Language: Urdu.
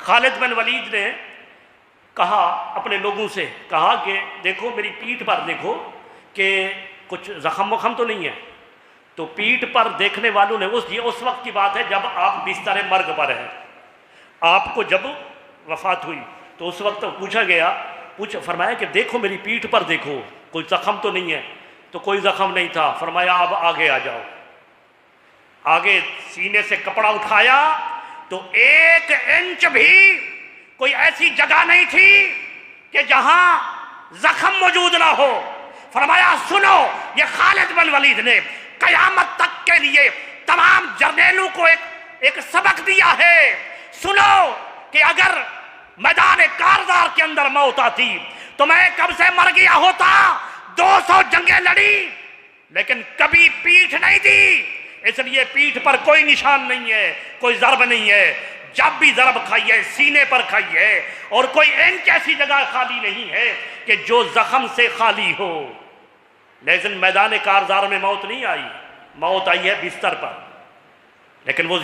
خالد بن ولید نے کہا اپنے لوگوں سے، کہا کہ دیکھو میری پیٹھ پر دیکھو کہ کچھ زخم وخم تو نہیں ہے. تو پیٹھ پر دیکھنے والوں نے یہ اس وقت کی بات ہے جب آپ بستر مرگ پر ہیں، آپ کو جب وفات ہوئی تو اس وقت پوچھا گیا، فرمایا کہ دیکھو میری پیٹھ پر دیکھو کوئی زخم تو نہیں ہے. تو کوئی زخم نہیں تھا. فرمایا اب آگے آ جاؤ. آگے سینے سے کپڑا اٹھایا تو 1 انچ بھی کوئی ایسی جگہ نہیں تھی کہ جہاں زخم موجود نہ ہو. فرمایا سنو، یہ خالد بن ولید نے قیامت تک کے لیے تمام جرنیلوں کو ایک سبق دیا ہے. سنو کہ اگر میدان کارزار کے اندر موت آتی تو میں کب سے مر گیا ہوتا. 200 جنگیں لڑی لیکن کبھی پیٹھ نہیں دی، اس لیے پیٹھ پر کوئی نشان نہیں ہے، کوئی ضرب نہیں ہے. جب بھی ضرب کھائی ہے سینے پر کھائی ہے، اور کوئی انچ ایسی جگہ خالی نہیں ہے کہ جو زخم سے خالی ہو. لیکن میدان کارزار میں موت نہیں آئی، موت آئی ہے بستر پر. لیکن وہ